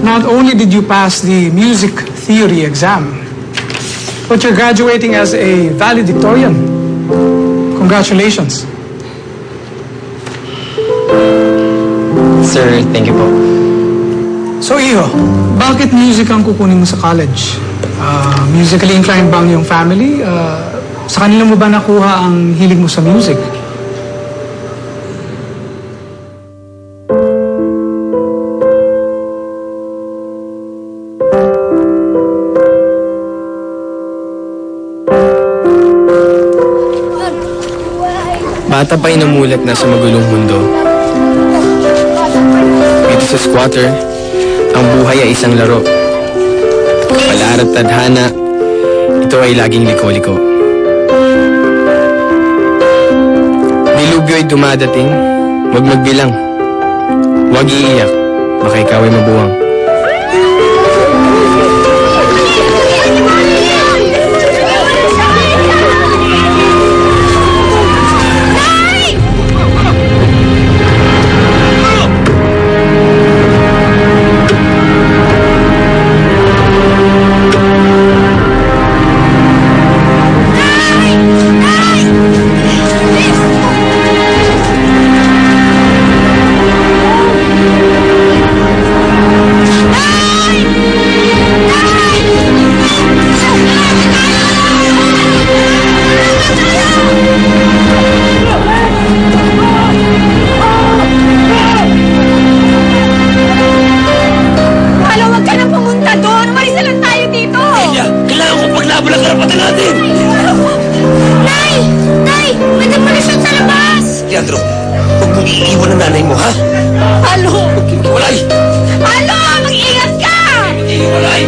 Not only did you pass the music theory exam, but you're graduating as a valedictorian. Congratulations. Sir, thank you po. So, Iho, bakit music ang kukunin mo sa college? Musically inclined ba ang iyong family? Sa kanila mo ba nakuha ang hilig mo sa music? Bata pa inamulat na sa magulong mundo. Dito sa squatter, ang buhay ay isang laro. Kapalaran at tadhana, ito ay laging liko-liko. Dilubyo ay dumadating, huwag magbilang. Huwag iiyak, baka ikaw ay mabuwang. Leandro, huwag mong iiwan ang nanay mo, ha? Halo! Maghiwalay! Halo! Mag-ingat ka! Maghiwalay!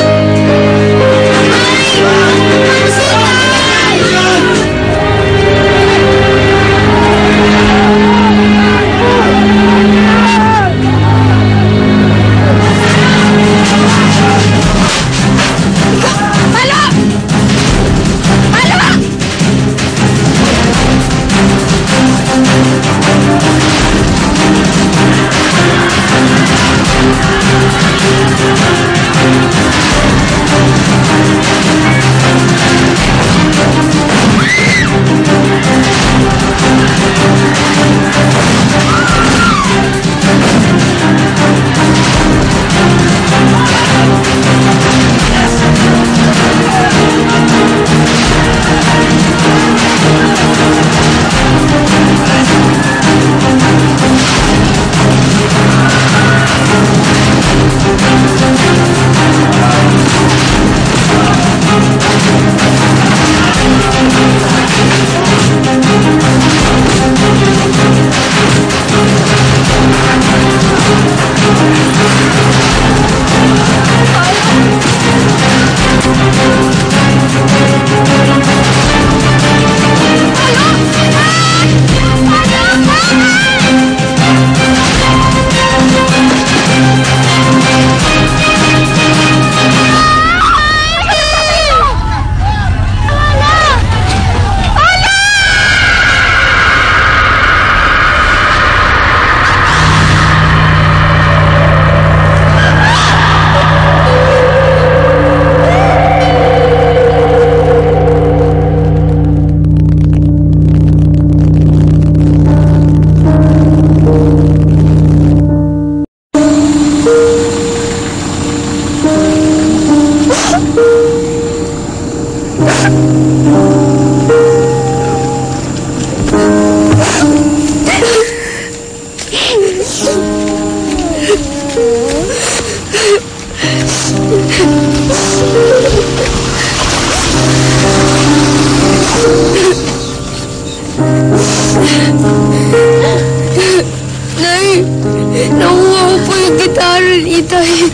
Itay.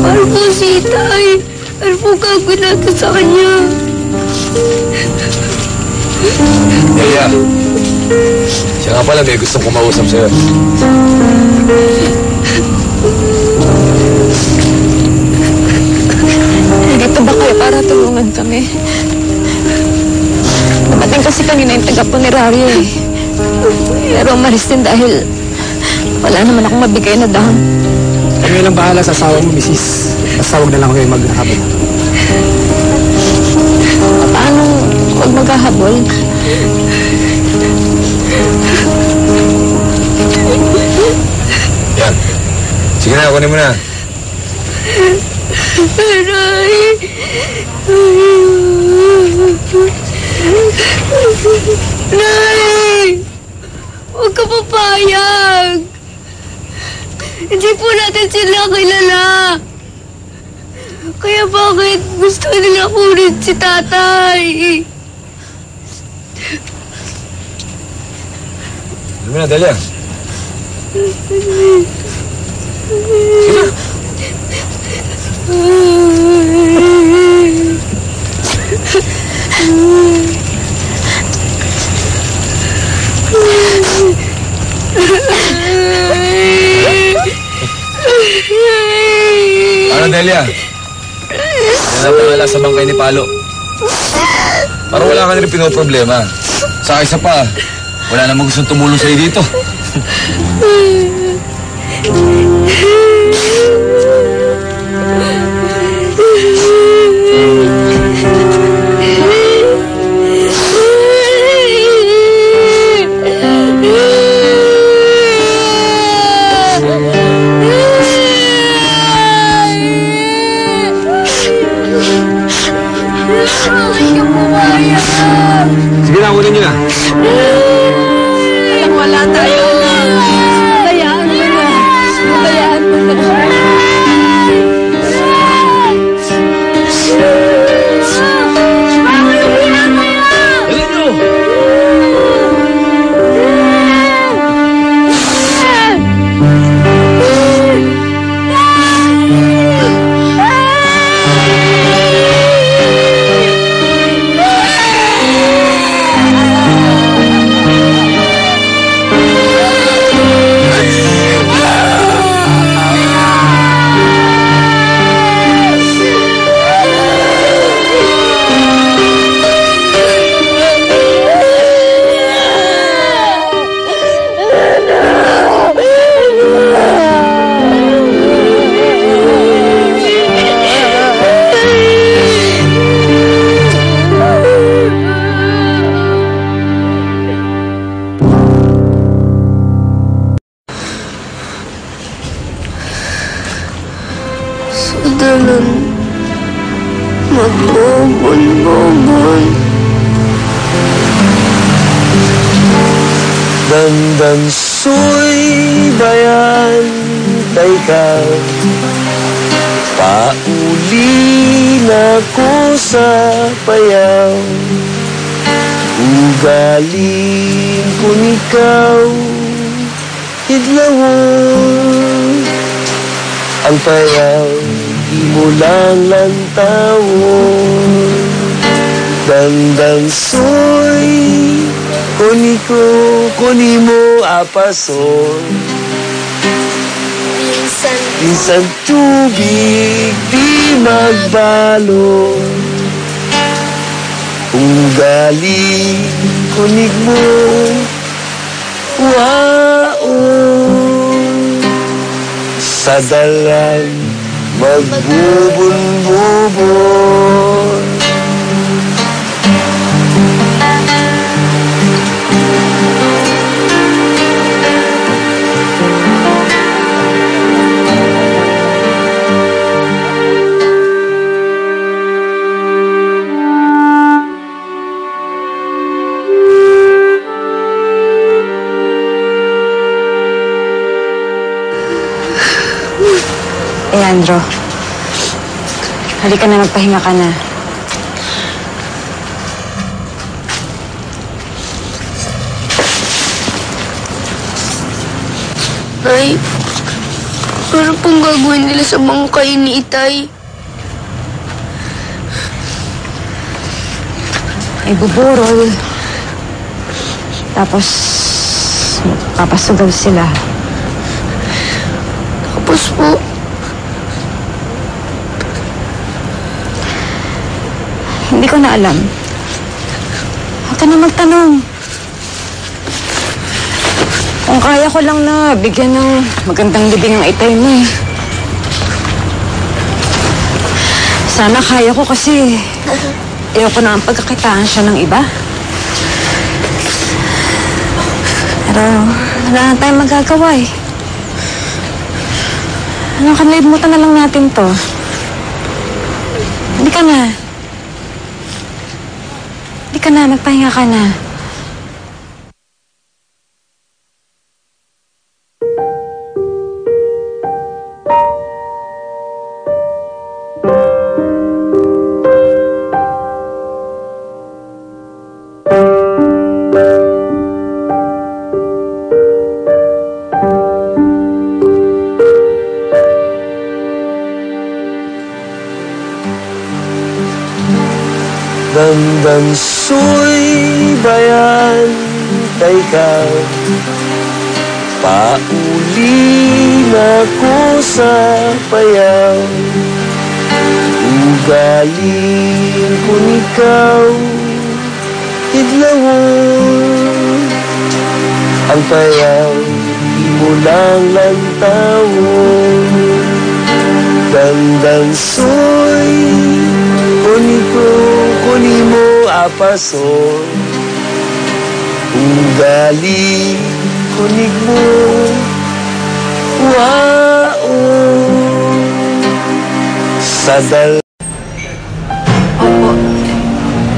Paano po si Itay? Ano po gagawin natin sa kanya? Yaya, siya nga pala may gustong kumausap sa'yo. Dito ba kayo para tulungan kami? Dumating kasi kanina yung taga-punerario eh. Pero umalis din dahil wala naman akong mabigay na dahon. Kami lang bahala sa asawa mo, misis. Basta huwag na lang kayo maghahabol. Paano huwag maghahabol? Yan. Sige na, kunin mo na. Aray! Nay! Huwag ka papayag! Hindi po natin sila kilala. Kaya bakit gusto nila kunin si tatay? Ano mo na, Delia? Sige na. Ano, Delia? Yan ang pangala sa bangkay ni Palo. Parang wala ka na rin pinoproblema. Sa isa pa, wala namang gustong tumulong sa'yo dito. Sige na, kunin niyo na. Wala tayo. Bayaan mo na. Bayaan mo na. Dali niyo! Dalan magbobon-bobon. Dandan so'y bayan, ka. Pauli na ko sa payaw. Ugaling ko ikaw, hidlawon. Ang payaw, di mo lang lantawon. Dandan so'y kuni mo apason. Minsan tubig di magbalo. Ugaling kunig mo, waon. Sa dalan magbubon-bubon. Leandro, halika na, magpahinga ka na. Nay, Ano pong gagawin nila sa bangkay ni Itay? Ibuburol. Tapos, papasugal sila. Tapos po, Hindi ko na alam. Huwag ka na magtanong. Kung kaya ko lang na bigyan ng magandang libing ang Itay mo eh. Sana kaya ko kasi ayoko na ang pagkakitaan siya ng iba. Pero wala na tayong magagawa eh. Kalimutan na lang natin to. Hindi ka na. Hindi ka na, magpahinga ka na. Damdam so'y bayan kay ka. Pauli na ko sa payaw. Ugaling ko ikaw, idlawon. Ang payaw, di mo lang lantawon. Damdam so'y kuni mo apaso. Ugali kunig mo wao sadal. Opo.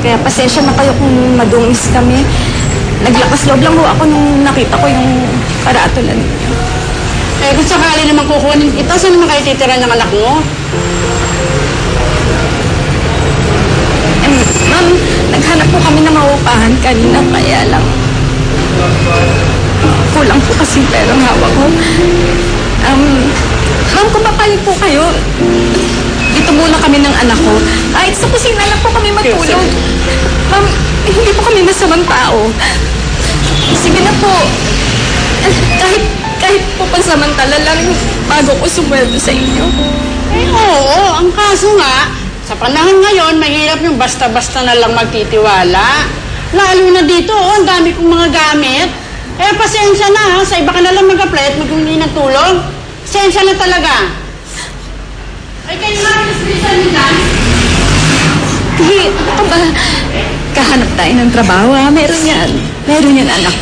Kaya pasensya na kayo kung madungis kami. Naglakas loob lang ho ako nung nakita ko yung karatulan niyo. Eh, kung sakali naman kukunin ito, saan naman kayo titira ng anak mo? Ma'am, naghanap po kami ng maupahan kanina, kaya lang kulang po kasi perang hawak ko. Ma'am, kung papayag po kayo, dito muna kami ng anak ko. Kahit sa kusina lang po kami matulog. Ma'am, hindi po kami masamang tao. Sige na po. Kahit po pansamantala lang bago ko sumweldo sa inyo. Eh, oo. Ang kaso nga, sa panahon ngayon, mahirap yung basta-basta na lang magtitiwala. Lalo na dito, ang dami kong mga gamit. Eh, pasensya na ha. Sa iba ka na lang mag-apply at mag-humingi ng tulong. Pasensya na talaga. Ay, kayo nga, bisbisan niyo dyan. Ano ka ba? Kahanap tayo ng trabaho ha? Meron yan. Meron yan, anak.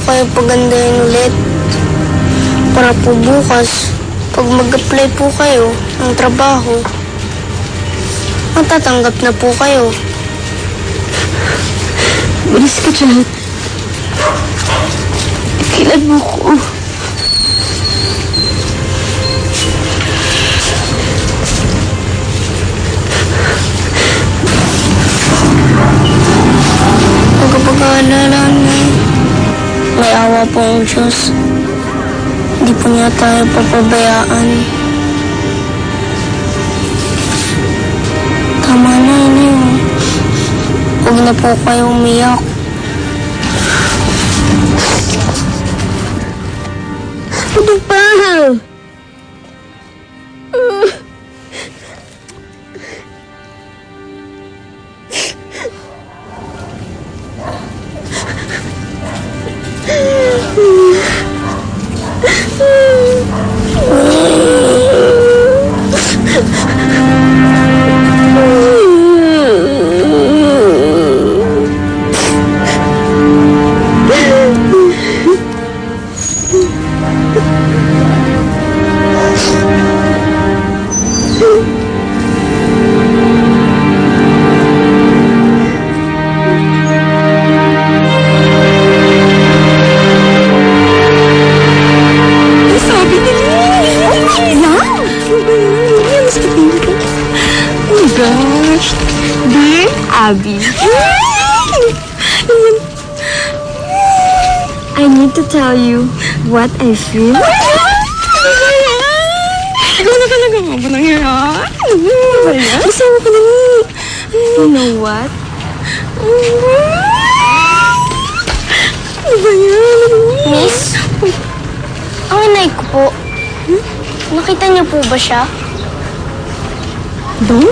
Kayo pagandahin ulit. Para po bukas, pag mag-apply po kayo ng trabaho, matatanggap na po kayo. Bulis ka dyan. Pigilan mo ko. Pagkapag-aalala na may awa po ang Diyos. Hindi po niya tayo papabayaan. Tama na yun. Huwag na po kayo umiyak. Ano ba? Abby. I need to tell you what I feel. Ikaw na talaga mo ba nangyayari? Masama ko na ni. You know what? Ano ba yan? Miss? Ang inay ko po. Nakita niyo po ba siya? Dong?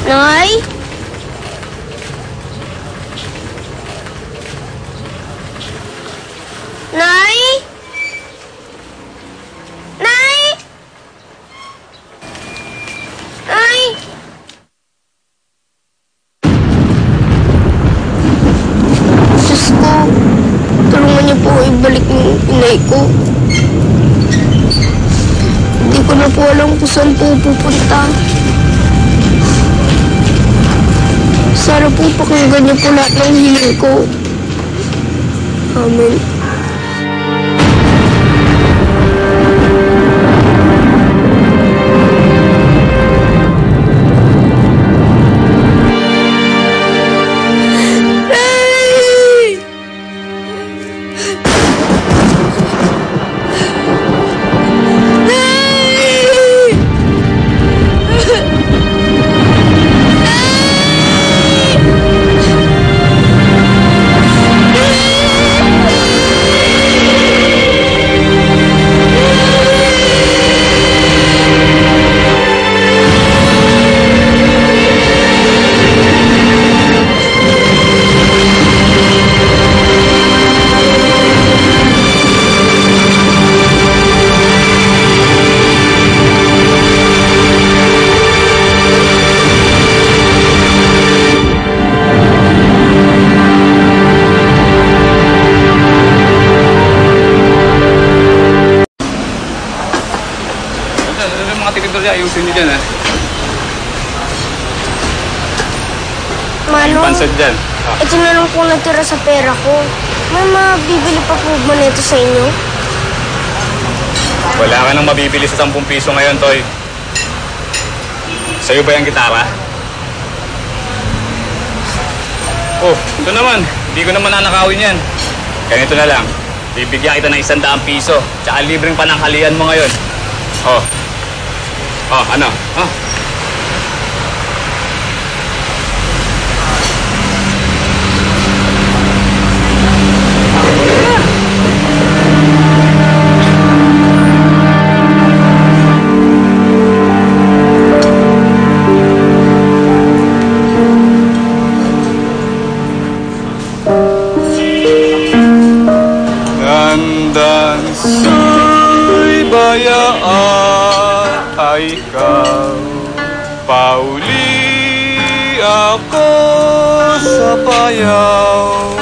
Nay? Nay? Nay? Nay? Diyos ko, tulungan niyo po ibalik yung inay ko. Hindi ko na po alam kung saan po pupunta. Sana po pakinggan niyo po lahat ng hiling ko. Amen. Ayusin niyo dyan, ha? Manong, Pansad dyan. ito na lang po natira sa pera ko. May mabibili pa po ba nito sa inyo? Wala ka nang mabibili sa 10 piso ngayon, Toy. Sa'yo ba yung gitara? Oh, ito naman. Hindi ko naman nanakawin yan. Ganito na lang. Bibigyan kita ng 100 piso. Tsaka libreng pananghalian mo ngayon. Oh. Oh, ano? Oh. Dandan sa'y bayaan ay ikaw, pauli ako sa payaw.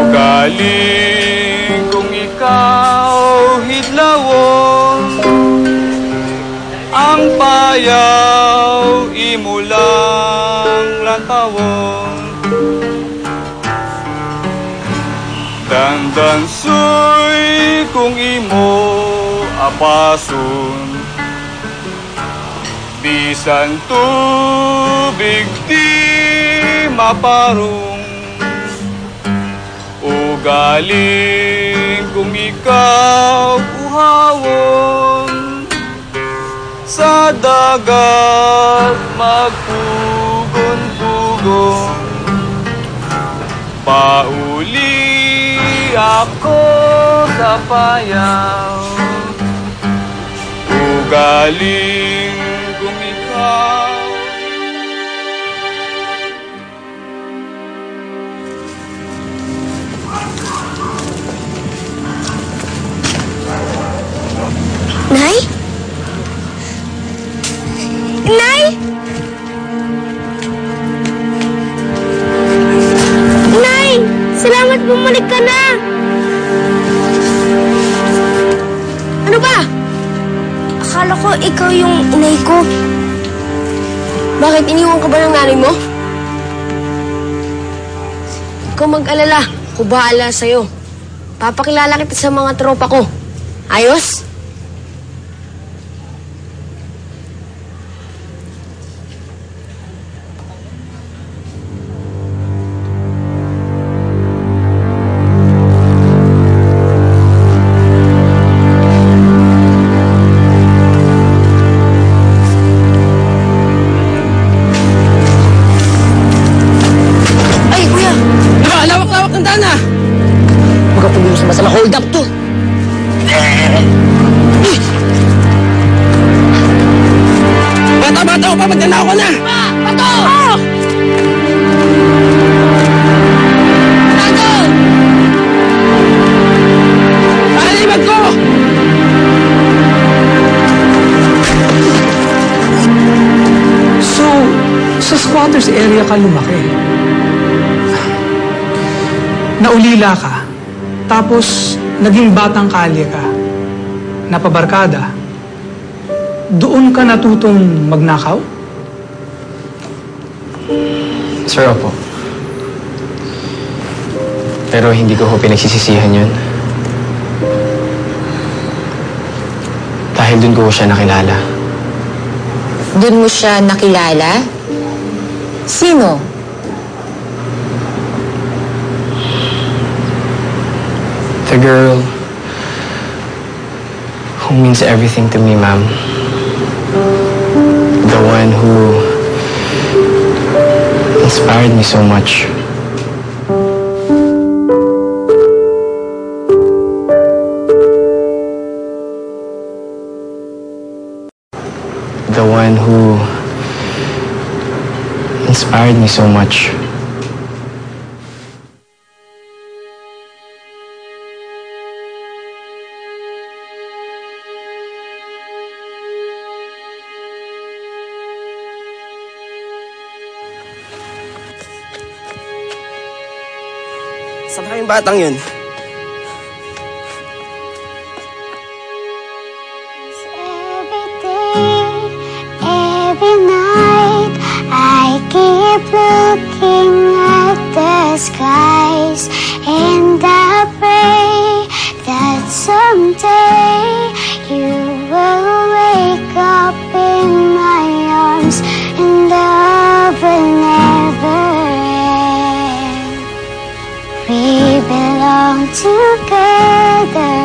Ugaling kung ikaw hidlawon, ang payaw imulang Dansoy kung imo apason, bisan tubig di maparong, ugaling kung ikaw uhawon, sa dagat magpugon-pugon, pauli ako sa payaw, ugaling kung ikaw. Nay? Nay? Nay! Salamat bumalik ka na! Ano ba? Akala ko ikaw yung inay ko. Bakit iniwan ka ba ng nanay mo? Ikaw mag-alala. Ako bahala sa'yo. Papakilala kita sa mga tropa ko. Ayos? Hold up to! Bata-bata ko pa, magdana ako na! Bato! Bato! Pakalibag ko! So, sa squatters area ka lumaki. Naulila ka. Tapos, naging batang kalye ka. Napabarkada. Doon ka natutong magnakaw? Sir, opo. Pero hindi ko pinagsisisihan yun. Dahil dun ko siya nakilala. Doon mo siya nakilala? Sino? The girl who means everything to me, ma'am. The one who inspired me so much. The one who inspired me so much. Saan kayong batang yun? Every day, every night, I keep looking at the skies, and I pray that someday you will wake up in my arms, and love will never end. We belong together,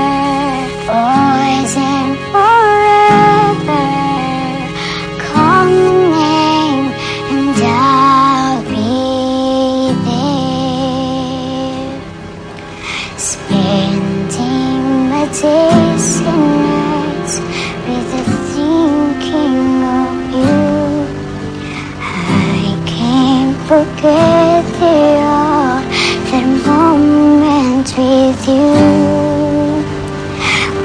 always and forever. Call my name and I'll be there. Spending my days and nights with the thinking of you. I can't forget the moment with you.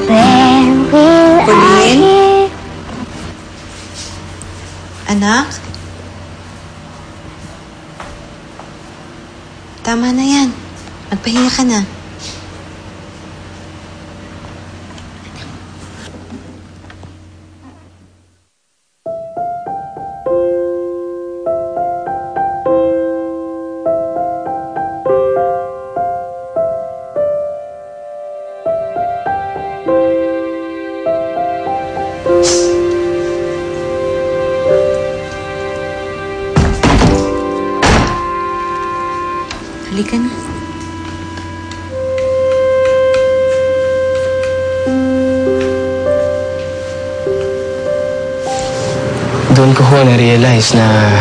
When will I Pauline? hear? Anak? Tama na yan. Magpahinga ka na. Halika na. Doon ko ho na-realize na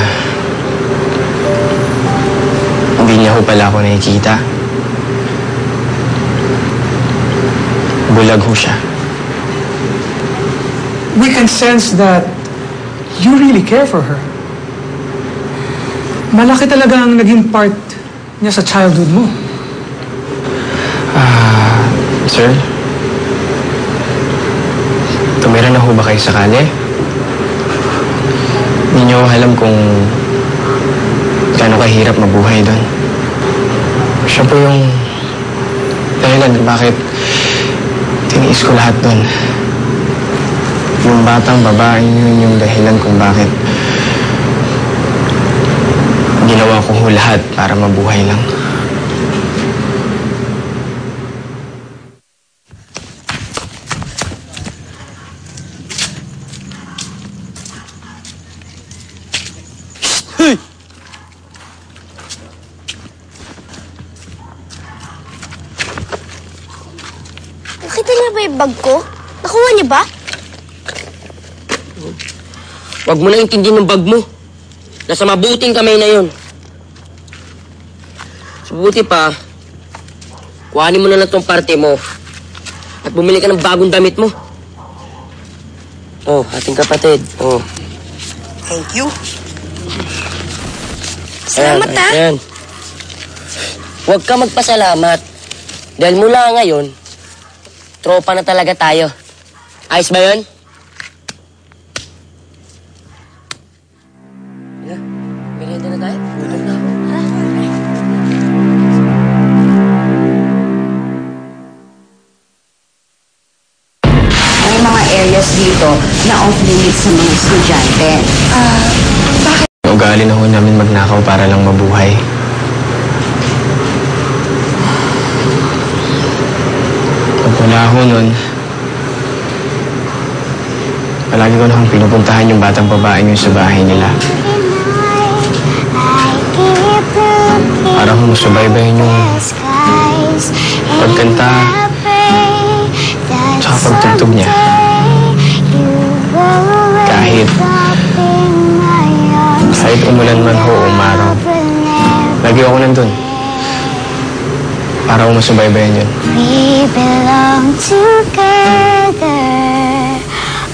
hindi niya ho pala ako nakikita. Bulag ho siya. We can sense that you really care for her. Malaki talaga ang naging part niya sa childhood mo. Sir? Tumira na ho ba kayo sa kali? Hindi niyo alam kung gaano kahirap mabuhay doon. Siya po yung dahilan kung bakit tiniis ko lahat doon. Yung batang babae yun yung dahilan kung bakit ginawa ko ho lahat para mabuhay lang. Nakita niya ba yung bag ko? Nakuha niya ba? Huwag mo na intindihin ng bag mo. Nasa mabuting kamay na yun. Mabuti pa, kuhanin mo na lang tong parte mo at bumili ka ng bagong damit mo. Oh, ating kapatid. Oh. Thank you. Salamat, ha? Ayan. Huwag ka magpasalamat. Dahil mula ngayon, tropa na talaga tayo. Ayos ba yun? Merienda na tayo? Gutom na ako. May mga areas dito na off-limits sa mga estudyante. Ugali na ho namin magnakaw para lang mabuhay. Pag wala ako nun, palagi ko na akong pinupuntahan yung batang babae yun sa bahay nila. Para akong masubaybayin yung pagkanta tsaka pagtugtog niya. Kahit umulan man ho o umaraw, lagi ako nandun. Para akong masubaybayan yun. We belong together,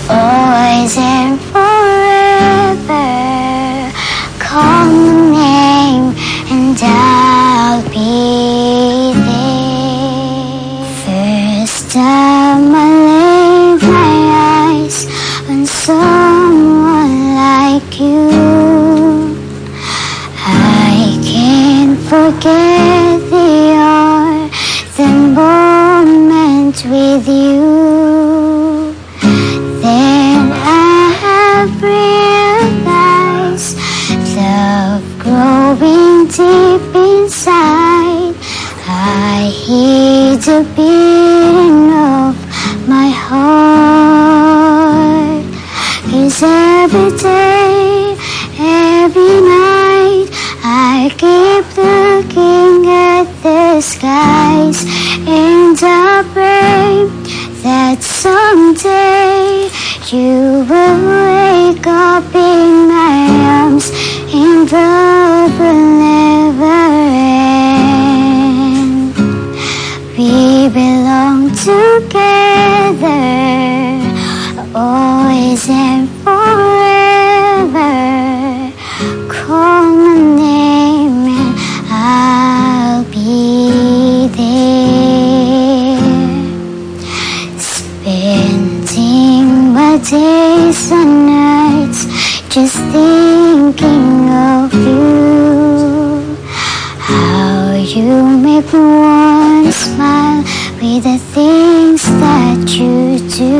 always and forever. Call my name and I'll be there. First time I laid my eyes on someone like you, I can't forget the moment with you. Then I have realized love growing deep inside. I hear the beating of my heart. 'Cause every day, every night, I keep looking at the skies, and I pray that someday you will wake up in my arms and love will never end. We belong together, always and forever. Call my name and I'll be there. Spending my days and nights just thinking of you. How you make me wanna smile with the things that you do.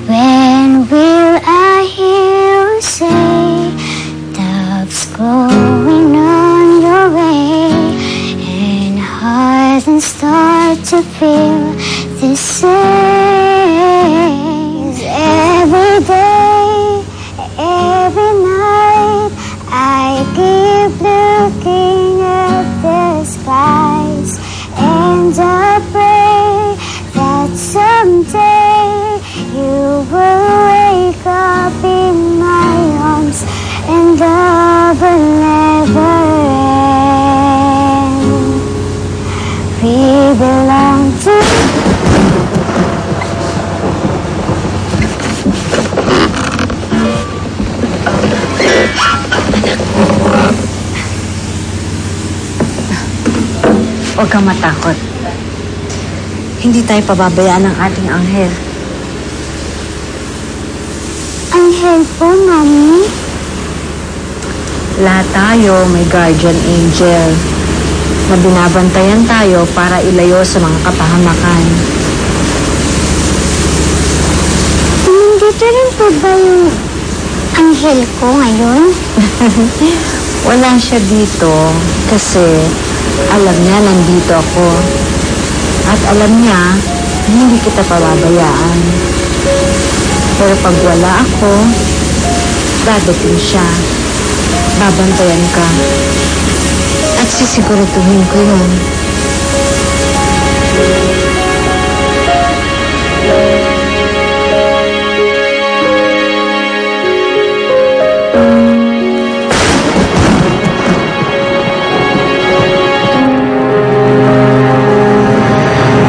When will I hear you say doves growing on your way, and hearts start to feel the same? Every day, every night, Huwag kang matakot. Hindi tayo pababayaan ng ating anghel. Anghel po, Mami? Lahat tayo may guardian angel na binabantayan tayo para ilayo sa mga kapahamakan. Nandito rin po ba yung anghel ko ngayon? Wala siya dito kasi alam niya nandito ako. At alam niya hindi kita pababayaan. Pero pag wala ako, dadating siya. Babantayan ka. At sisiguraduhin ko yun.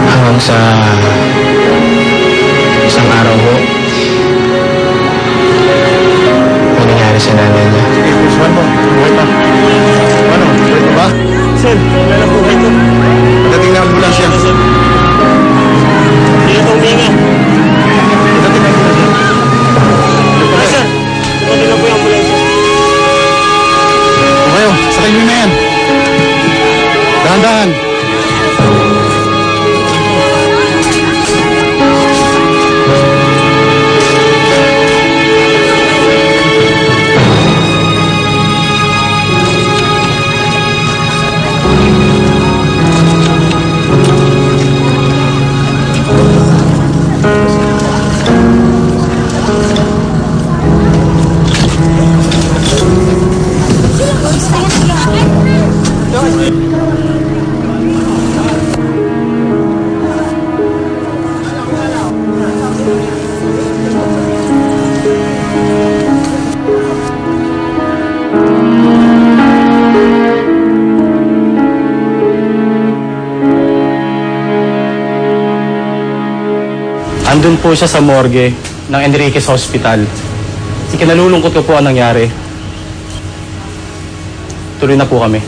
Hanggang sa isang araw ho, may nangyari sa nanay niya. Usman mo, buhay pa. Ano, buhay pa ba? Sir, wala na buhay ko. Pagdating na ambulansya. Hindi na huminga. Pagdating na ambulansya. Ay, sir, tumating na po yung ambulansya. Okay, sakay nyo na yan. Dahan-dahan. Andun po siya sa morgue ng Enriquez Hospital. Ikinalulungkot ko po ang nangyari. Tuloy na po kami.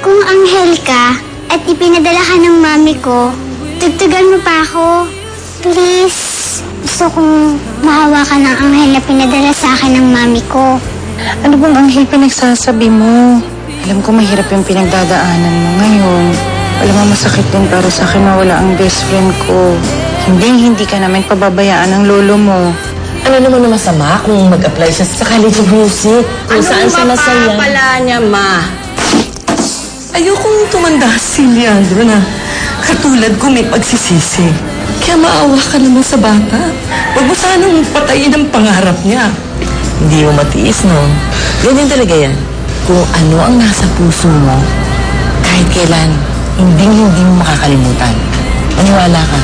Kung anghel ka at ipinadala ka ng mami ko, tugtugan mo pa ako. Please, gusto kong mahawa ka ng anghel na pinadala sa akin ng mami ko. Ano bang anghel pinagsasabi mo? Alam ko mahirap yung pinagdadaanan mo ngayon. Alam mo masakit din para sa akin na wala ang best friend ko. Hindi ka namin pababayaan ng lolo mo. Ano naman na masama kung mag-apply siya sa College of Music? Kung saan siya masaya? Ano mapapala niya, ma? Ayokong tumanda si Leandro na katulad ko may pagsisisi. Kaya maawa ka naman sa bata. Huwag mo sanang patayin ang pangarap niya. Hindi mo matiis, no? Ganyan talaga yan. Kung ano ang nasa puso mo, kahit kailan, hindi mo makakalimutan. Maniwala ka.